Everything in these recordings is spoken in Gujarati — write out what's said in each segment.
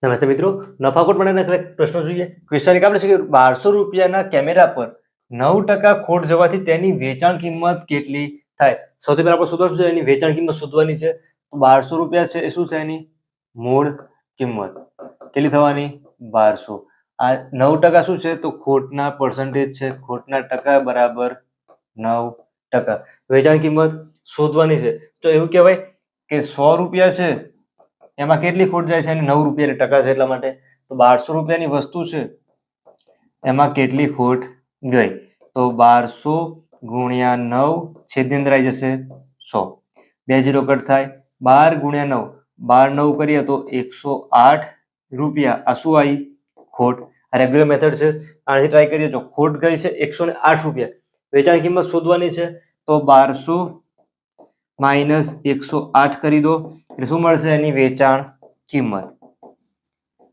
નમસ્તે મિત્રો, નફાખોટ માટેના પ્રશ્નો જોઈએ. ક્વેશ્ચન એક આપણે છે કે 1200 રૂપિયાના કેમેરા પર 9% ખોટ જવાથી તેની વેચાણ કિંમત કેટલી થાય? સૌથી પહેલા આપણે શોધવાનું છે, એની વેચાણ કિંમત શોધવાની છે. 1200 રૂપિયા છે એ શું છે? એની મૂળ કિંમત કેટલી થવાની? 1200. આ 9% શું છે? તો ખોટના પર્સન્ટેજ છે. ખોટના ટકા બરાબર 9%. વેચાણ કિંમત શોધવાની છે. તો એવું કહેવાય કે 100 રૂપિયા છે એમાં કેટલી ખોટ જાય છે? 9 રૂપિયા ટકા છે એટલા માટે. તો 1200 રૂપિયાની વસ્તુ છે એમાં કેટલી ખોટ ગઈ? તો 1200 ગુણ્યા 9 છેદની અંદર આવી જશે 100. 2 0 કટ થાય. 12 ગુણ્યા 9, 12 9 કરીએ તો 108 રૂપિયા. આ શું આવી? ખોટ. આ રેગ્યુલર મેથડ છે, આનાથી ટ્રાય કરીએ. જો ખોટ ગઈ છે 108 રૂપિયા, વેચાણ કિંમત શોધવાની છે. તો 1200 માઇનસ 108 કરી દો એટલે શું મળશે? એની વેચાણ કિંમત.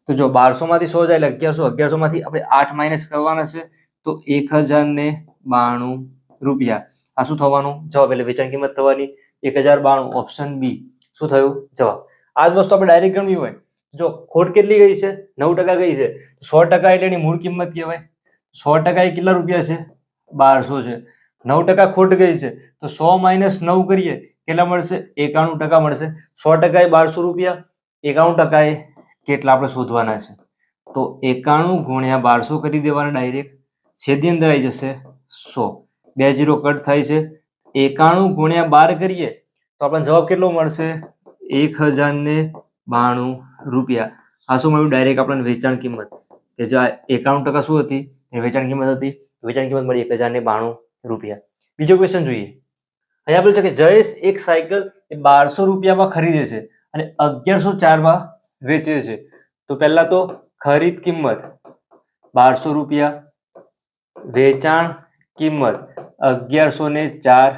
તો જો 1200 માંથી 100 જાય એટલે 1100. 1100 માંથી આપણે 8 માઇનસ કરવાના છે તો 1092 રૂપિયા. આ શું થવાનું? જવાબ. એટલે વેચાણ કિંમત થવાની 1092. ઓપ્શન બી શું થયું? જવાબ. આ જ વસ્તુ આપણે ડાયરેક્ટ ગણવી હોય, જો ખોટ કેટલી ગઈ છે? 9% ગઈ છે. 100% એટલે એની મૂળ કિંમત કહેવાય. 100% એ કેટલા રૂપિયા છે? 1200 છે. 9% ખોટ ગઈ છે તો 100 માઇનસ 9 કરીએ કેટલા મળશે? 91% મળશે. 100% એ 1200 રૂપિયા, 91% એ કેટલા આપણે શોધવાના છે. તો 91 ગુણ્યા 1200 કરી દેવાના ડાયરેક્ટ. છેદની અંદર આવી જશે 100. 2 0 કટ થાય છે. 91 ગુણ્યા 12 કરીએ તો આપણને જવાબ કેટલો મળશે? 1092 રૂપિયા. આ શું મળ્યું? ડાયરેક્ટ આપણને વેચાણ કિંમત. કે જો 91% શું હતી? એ વેચાણ કિંમત હતી. વેચાણ કિંમત મળી 1092 રૂપિયા. બીજો ક્વેશ્ચન જોઈએ. અહીંયા આપેલું છે કે જયેશ એક સાયકલ 1200 રૂપિયામાં ખરીદે છે અને 1104 માં વેચે છે. તો પહેલા તો ખરીદ કિંમત 1200 રૂપિયા, વેચાણ કિંમત 1104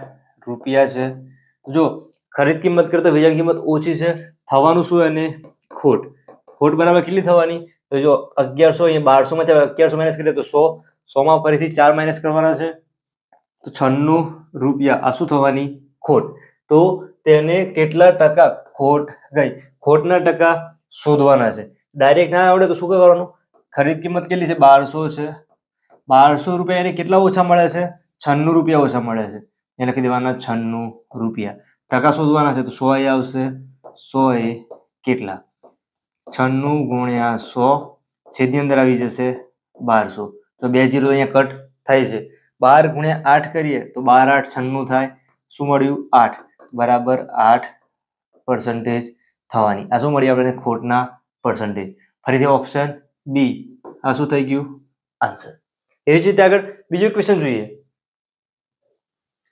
રૂપિયા છે. જો ખરીદ કિંમત કરતા વેચાણ કિંમત ઓછી છે, થવાનું શું? એને ખોટ. ખોટ બરાબર કેટલી થવાની? તો જો 1100 અહીંયા 1200 માંથી 1100 માઇનસ કરીએ તો 100. 100 માં ફરીથી 4 માઇનસ કરવાના છે તો 96 રૂપિયા. આ શું થવાની? ખોટ. તો તેને કેટલા ટકા ખોટ ગઈ? ખોટના ટકા શોધવાના છે. ડાયરેક્ટ ના આવડે તો શું કરવાનું? ખરીદ કિંમત કેટલી છે? 1200 છે. 1200 રૂપિયા એને કેટલા ઓછા મળે છે? 96 રૂપિયા ઓછા મળે છે. એ લખી દેવાના 96 રૂપિયા. ટકા શોધવાના છે તો 100 એ આવશે. 100 એ કેટલા? 96 ગુણ્યા 100 છેદની અંદર આવી જશે 1200. તો 2 0 અહીંયા કટ થાય છે. 12 ગુણ્યા 8 કરીએ તો 12 8 96 થાય. શું મળ્યું? 8 બરાબર 8% થવાની. આ શું મળી આપણને? ખોટના પર્સન્ટેજ. ફરીથી ઓપ્શન બી. આ શું થઈ ગયું? આન્સર. એવી જ રીતે આગળ બીજું ક્વેશ્ચન જોઈએ.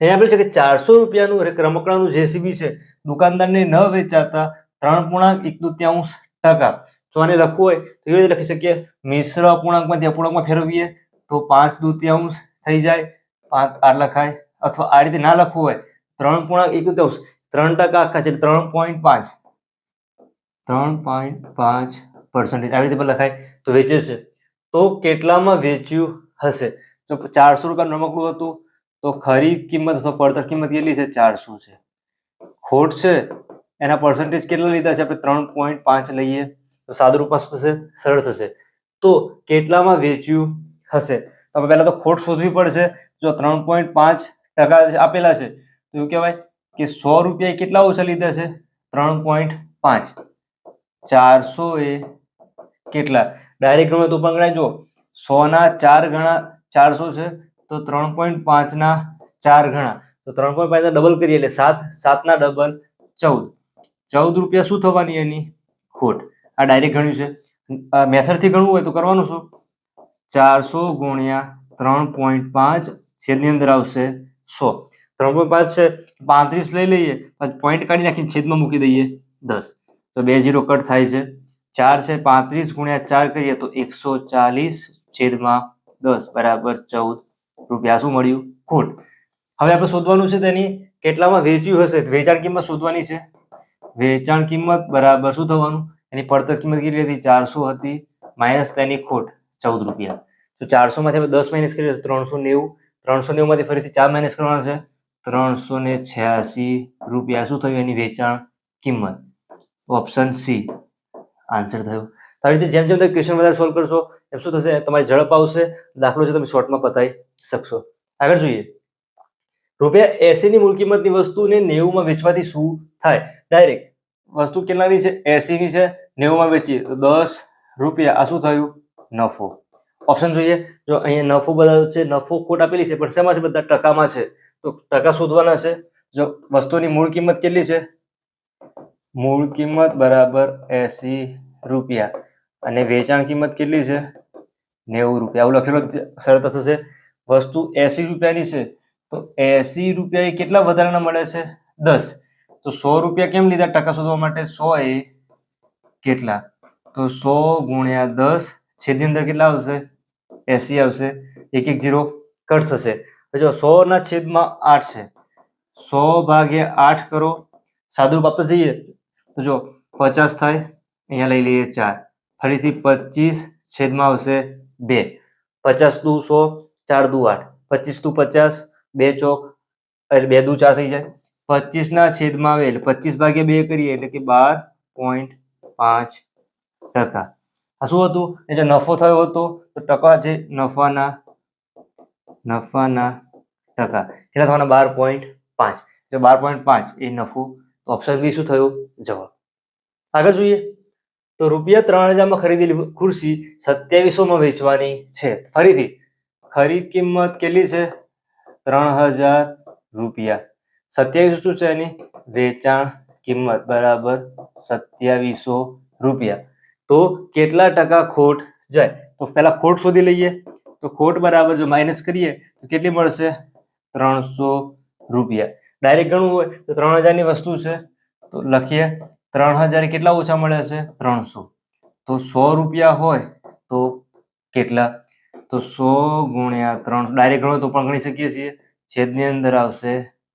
અહીંયા આપેલું છે કે 400 રૂપિયાનું રમકડાનું જેસીબી છે, દુકાનદારને ન વેચાતા 3.1/3%. જો આને લખવું હોય તો એવી રીતે લખી શકીએ. મિશ્ર અપૂર્ણાંકમાંથી અપૂર્ણાંકમાં ફેરવીએ તો 5/2 થઈ જાય. 5 આ લખાય. અથવા આ રીતે ના લખવું હોય 3.1/3, 3% આખા છે 3.5. 3.5% આવી રીતે પણ લખાય. તો વેચે છે તો કેટલામાં વેચ્યું હશે? જો 400 રૂપિયાનું રમકડું હતું તો ખરીદ કિંમત અથવા પડતર કિંમત કેટલી છે? 400 છે. ખોટ છે એના પર્સન્ટેજ કેટલા લીધા છે? આપણે 3.5 લઈએ તો સાદું રૂપમાં શું થશે? સરળ થશે. તો કેટલામાં વેચ્યું હશે? તો આપણે પહેલા તો ખોટ શોધવી પડશે. જો 3.5% આપેલા છે તો એવું કહેવાય કે 100 રૂપિયા કેટલા ઓછા લીધા છે? 3.5. 400 એ કેટલા? ડાયરેક્ટ ગણો તો પણ ગણાય. જો 100 ના 4 ગણા 400 છે તો 3.5 ના 4 ગણા તો 3.5 ના ડબલ કરીએ એટલે 7. 7 ના ડબલ 14. 14 રૂપિયા શું થવાની એની? ખોટ. આ ડાયરેક્ટ ગણ્યું છે. મેથડથી ગણવું હોય તો કરવાનું શું? 400 ગુણ્યા 3.5 છેદની અંદર આવશે 100. 3.5 છે 35 લઈ લઈએ, પોઈન્ટ કાઢી નાખીને છેદમાં મૂકી દઈએ 10. તો 2 0 કટ થાય છે. 4 છે 35 ગુણ્યા 4 કરીએ તો 140/10 બરાબર 14 રૂપિયા. શું મળ્યું? ખોટ. હવે આપણે શોધવાનું છે તેની કેટલામાં વેચ્યું હશે. વેચાણ કિંમત શોધવાની છે. વેચાણ કિંમત બરાબર શું થવાનું? એની પડતર કિંમત કેટલી હતી? 400 હતી માઇનસ તેની ખોટ 14 રૂપિયા. તો 400 માંથી આપણે 10 માઇનસ કરીએ તો 390. 390 માંથી ફરીથી 4 માઇનસ કરવાના છે. 386 રૂપિયા શું થયું? એની વેચાણ કિંમત. ઓપ્શન સી આન્સર થયો. તો આવી રીતે જેમ જેમ તમે ક્વેશ્ચન વધારે સોલ્વ કરશો એમ શું થશે, તમારી ઝડપ આવશે, દાખલો છે તમે શોર્ટમાં પતાવી શકશો. આગળ જોઈએ, ₹80 ની મૂળ કિંમતની વસ્તુને 90 માં વેચવાથી શું થાય? ડાયરેક્ટ વસ્તુ કેટલાની છે? 80 ની છે, 90 માં વેચીએ તો ₹10. આ શું થયું? નફો. ઓપ્શન જોઈએ, જો અહીંયા નફો બતાવ્યો છે, નફો ખોટ આપેલી છે પણ શેમાં છે? બધા ટકામાં છે, તો ટકા શોધવાના છે. જો વસ્તુની મૂળ કિંમત કેટલી છે? મૂળ કિંમત બરાબર ₹80 અને વેચાણ કિંમત કેટલી છે? ₹90. આવું લખેલું સરળતા થશે. વસ્તુ ₹80 ની છે તો ₹80 એ કેટલા વધારાના મળે છે? 10. તો ₹100 કેમ લીધા ટકા શોધવા માટે? 100 એ કેટલા? તો 100 ગુણ્યા 10 છેદની અંદર કેટલા આવશે? 80 આવશે. 1 1 0 કટ થશે. જો 100 ના છેદમાં 8 છે, 100 ભાગ્યા 8 કરો, સાદુરૂપ આપતા જઈએ તો જો 50 થાય, અહીંયા લઈ લઈએ 4, ફરીથી 25 છેદમાં આવશે 2, 50 દુ 100, 4 દુ 8, 25 દુ 50, 2 ચોક એટલે 2 દુ 4 થઈ જાય. 25 ના છેદમાં આવે એટલે 25 ભાગ્યા 2 કરીએ એટલે કે 12.5%. આ શું હતું? એ જો નફો થયો હતો તો ટકા છે નફાના ટકા કેટલા થવાના? 12.5. જો 12.5 એ નફો, તો ઓપ્શન બી શું થયું? જવાબ. આગળ જોઈએ તો ₹3000 માં ખરીદેલી ખુરશી 2700 માં વેચવાની છે. ફરીથી ખરીદ કિંમત કેટલી છે? ₹3000. 2700 શું છે એની વેચાણ કિંમત બરાબર ₹2700. તો કેટલા ટકા ખોટ જાય? તો પહેલા ખોટ શોધી લઈએ. તો ખોટ બરાબર જો માઇનસ કરીએ તો કેટલી મળશે? ₹300. ડાયરેક્ટ ગણવું હોય તો 3000 ની વસ્તુ છે તો લખીએ 3000 કેટલા ઓછા મળે છે? 300. તો ₹100 હોય તો કેટલા? તો 100 ગુણ્યા 300 ડાયરેક્ટ ગણો તો પણ ગણી શકીએ છીએ. છેદની અંદર આવશે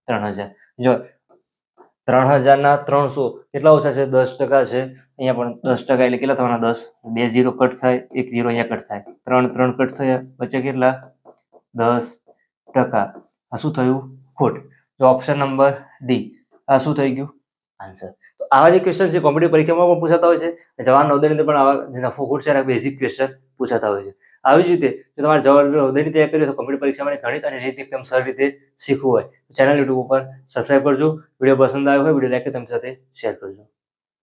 3000. જો 3000 ના 300 કેટલા ઓછા છે? 10% છે. અહીંયા પણ 10% એટલે કેટલા થવાના? 10. 2 0 કટ થાય, 1 0 અહીંયા કટ થાય, 3 3 કટ થયા, વચ્ચે કેટલા? 10%. આ શું થયું? ખોટ. તો ઓપ્શન નંબર ડી આ શું થઈ ગયું? આન્સર. તો આવા જે ક્વેશ્ચન છે કોમ્પિટિટિવ પરીક્ષામાં પણ પૂછાતા હોય છે, જવાહર નવોદયની અંદર પણ આવા નફો ખોટ છે એના બેઝિક ક્વેશ્ચન પૂછાતા હોય છે. આવી જ રીતે જો તમારે જવાહર નવોદયની તૈયારી કરી તો કોમ્પિટિટિવ પરીક્ષા માટે ગણિત અને રીત એકદમ સરળ રીતે શીખવું હોય ચેનલ યુટ્યુબ ઉપર સબસ્ક્રાઇબ કરજો. વિડીયો પસંદ આવ્યો હોય વિડીયો લાઈક કરી તમારી સાથે શેર કરજો.